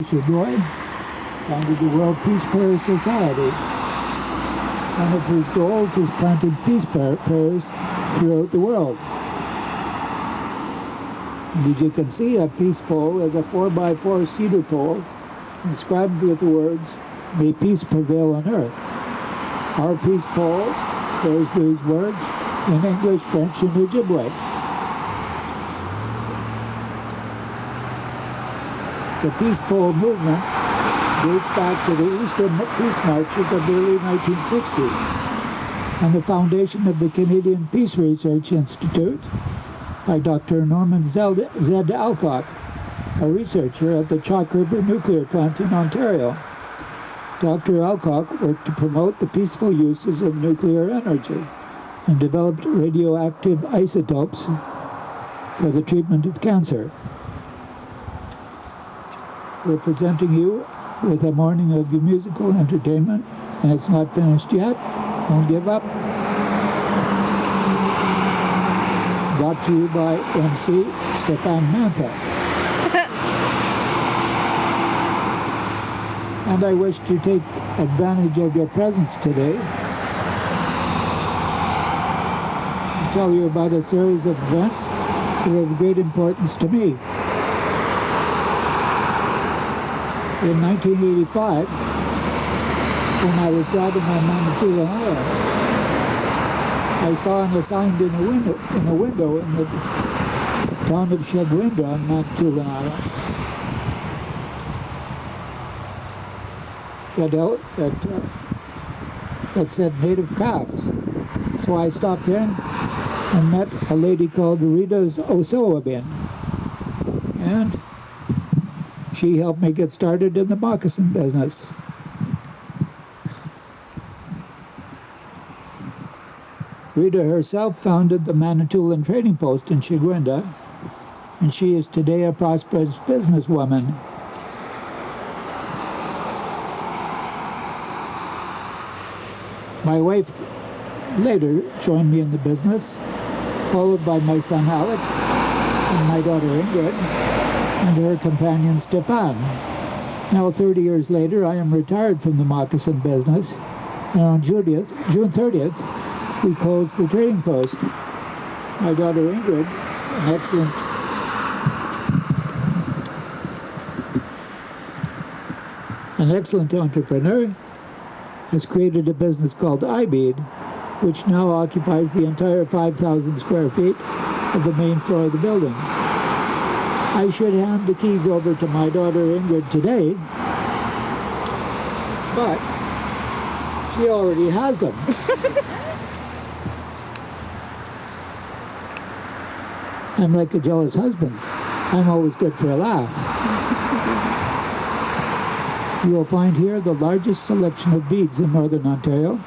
Joy founded the World Peace Prayer Society, one of whose goals is planting peace prayers throughout the world. And as you can see, a peace pole is a 4x4 cedar pole inscribed with the words, "May peace prevail on earth." Our peace pole bears these words in English, French, and Ojibwe. The Peace Pole movement dates back to the Eastern Peace Marches of the early 1960s and the foundation of the Canadian Peace Research Institute by Dr. Norman Zed Alcock, a researcher at the Chalk River Nuclear Plant in Ontario. Dr. Alcock worked to promote the peaceful uses of nuclear energy and developed radioactive isotopes for the treatment of cancer. We're presenting you with a morning of musical entertainment, and it's not finished yet. Don't give up. Brought to you by MC Stefan Mantha. And I wish to take advantage of your presence today and tell you about a series of events that are of great importance to me. In 1985, when I was driving on Manitoulin Island, I saw an sign in a window in the town of Chagrinda on Manitoulin Island that said native calves. So I stopped in and met a lady called Rita Osowabin, and she helped me get started in the moccasin business. Rita herself founded the Manitoulin Trading Post in Chagrinda, and she is today a prosperous businesswoman. My wife later joined me in the business, followed by my son Alex and my daughter Ingrid, and her companion Stefan. Now 30 years later, I am retired from the moccasin business, and on June 30th, we closed the trading post. My daughter Ingrid, an excellent entrepreneur, has created a business called iBead, which now occupies the entire 5,000 square feet of the main floor of the building. I should hand the keys over to my daughter Ingrid today, but she already has them. I'm like a jealous husband. I'm always good for a laugh. You will find here the largest selection of beads in Northern Ontario,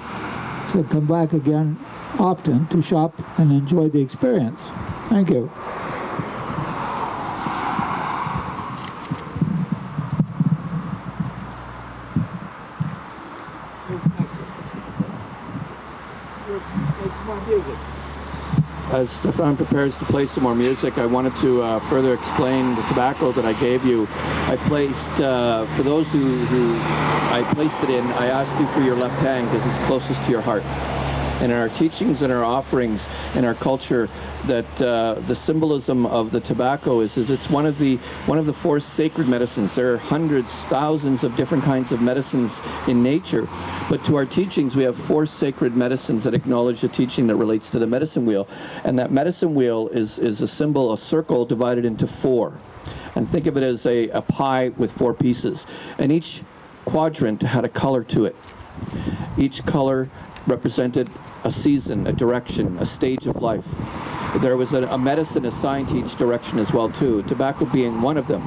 so come back again often to shop and enjoy the experience. Thank you. As Stefan prepares to play some more music, I wanted to further explain the tobacco that I gave you. I placed, for those who I placed it in, I asked you for your left hand because it's closest to your heart. And in our teachings and our offerings in our culture, that the symbolism of the tobacco is it's one of the four sacred medicines. There are hundreds, thousands of different kinds of medicines in nature, but to our teachings we have four sacred medicines that acknowledge the teaching that relates to the medicine wheel. And that medicine wheel is a symbol, a circle divided into four. And think of it as a pie with four pieces. And each quadrant had a color to it. Each color represented a season, a direction, a stage of life. There was a medicine assigned to each direction as well too, tobacco being one of them.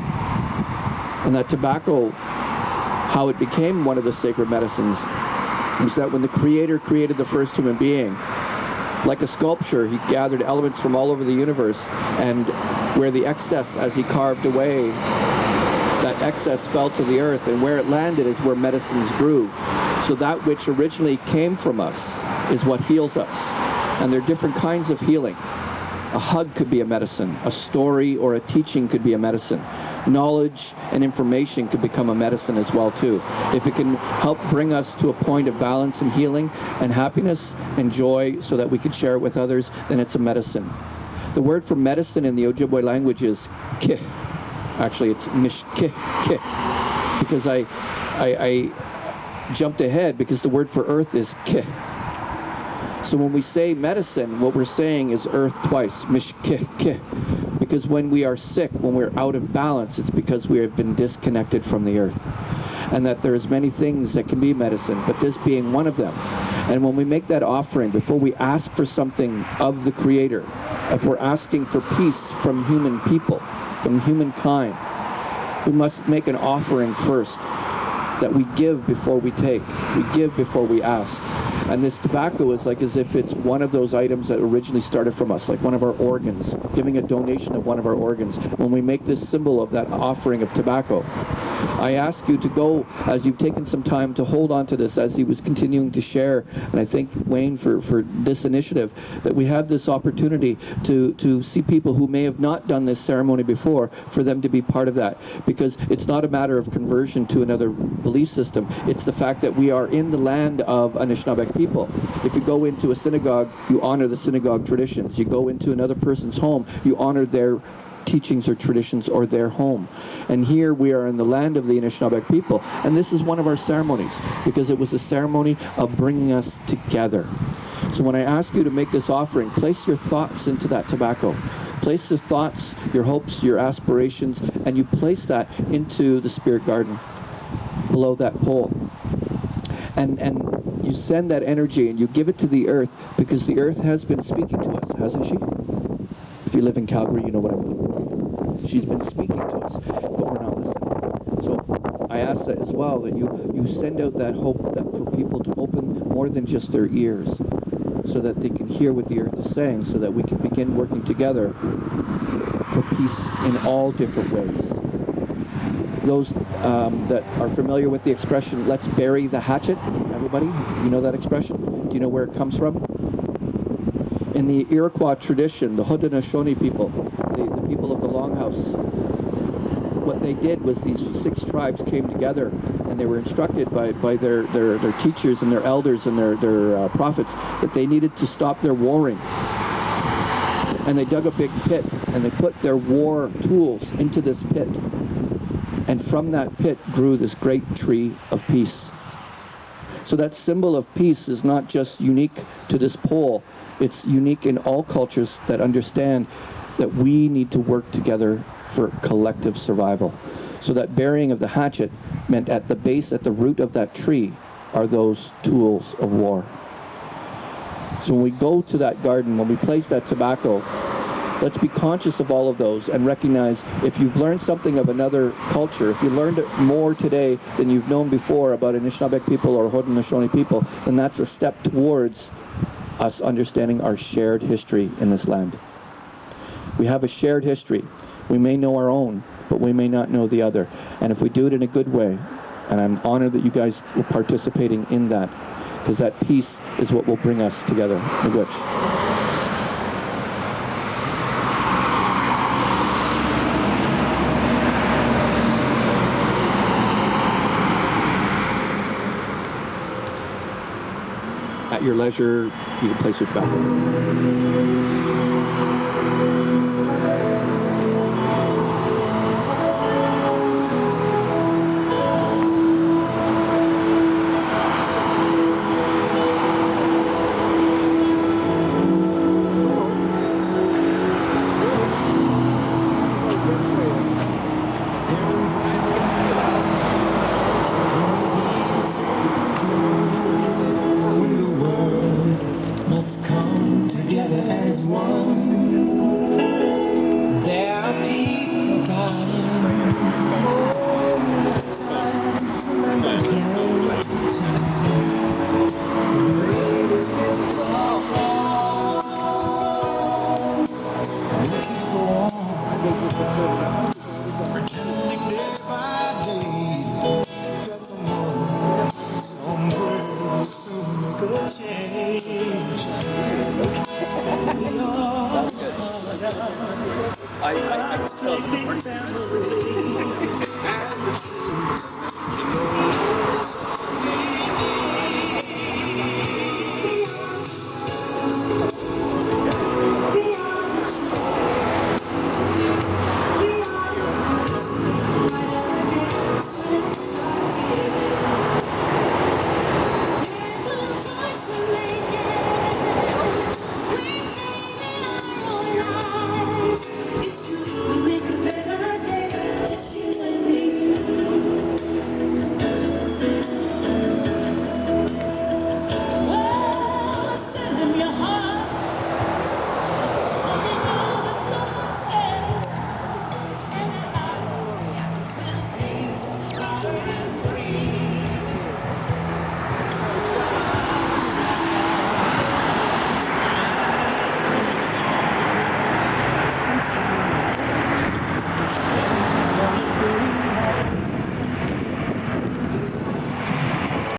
And that tobacco, how it became one of the sacred medicines, was that when the Creator created the first human being, like a sculpture, he gathered elements from all over the universe, and where the excess, as he carved away, that excess fell to the earth, and where it landed is where medicines grew. So that which originally came from us is what heals us. And there are different kinds of healing. A hug could be a medicine. A story or a teaching could be a medicine. Knowledge and information could become a medicine as well too. If it can help bring us to a point of balance and healing and happiness and joy so that we can share it with others, then it's a medicine. The word for medicine in the Ojibwe language is ki. Actually, it's mishki, ki. Because I jumped ahead because the word for earth is ki. So when we say medicine, what we're saying is earth twice, mishki, ki. Because when we are sick, when we're out of balance, it's because we have been disconnected from the earth. And that there's many things that can be medicine, but this being one of them. And when we make that offering, before we ask for something of the Creator, if we're asking for peace from human people, from humankind, we must make an offering first, that we give before we take. We give before we ask. And this tobacco is like as if it's one of those items that originally started from us, like one of our organs, giving a donation of one of our organs. When we make this symbol of that offering of tobacco, I ask you to go, as you've taken some time to hold on to this, as he was continuing to share, and I thank Wayne for this initiative, that we have this opportunity to see people who may have not done this ceremony before, for them to be part of that. Because it's not a matter of conversion to another belief system, it's the fact that we are in the land of Anishinaabe people. If you go into a synagogue, you honor the synagogue traditions. You go into another person's home, you honor their teachings or traditions or their home. And here we are in the land of the Anishinaabe people, and this is one of our ceremonies because it was a ceremony of bringing us together. So when I ask you to make this offering, place your thoughts into that tobacco. Place your thoughts, your hopes, your aspirations, and you place that into the spirit garden below that pole. And you send that energy and you give it to the earth, because the earth has been speaking to us, hasn't she? If you live in Calgary, you know what I mean. She's been speaking to us, but we're not listening. So I ask that as well, that you send out that hope that for people to open more than just their ears, so that they can hear what the earth is saying, so that we can begin working together for peace in all different ways. Those that are familiar with the expression, let's bury the hatchet, everybody, you know that expression? Do you know where it comes from? In the Iroquois tradition, the Haudenosaunee people, the people of the Longhouse, what they did was these 6 tribes came together and they were instructed by their teachers and their elders and their prophets that they needed to stop their warring. And they dug a big pit and they put their war tools into this pit. And from that pit grew this great tree of peace. So that symbol of peace is not just unique to this pole, it's unique in all cultures that understand that we need to work together for collective survival. So that burying of the hatchet meant at the base, at the root of that tree, are those tools of war. So when we go to that garden, when we place that tobacco, let's be conscious of all of those and recognize if you've learned something of another culture, if you learned it more today than you've known before about Anishinaabe people or Haudenosaunee people, then that's a step towards us understanding our shared history in this land. We have a shared history. We may know our own, but we may not know the other. And if we do it in a good way, and I'm honored that you guys were participating in that, because that peace is what will bring us together. Miigwech. At your leisure, you can place your tobacco.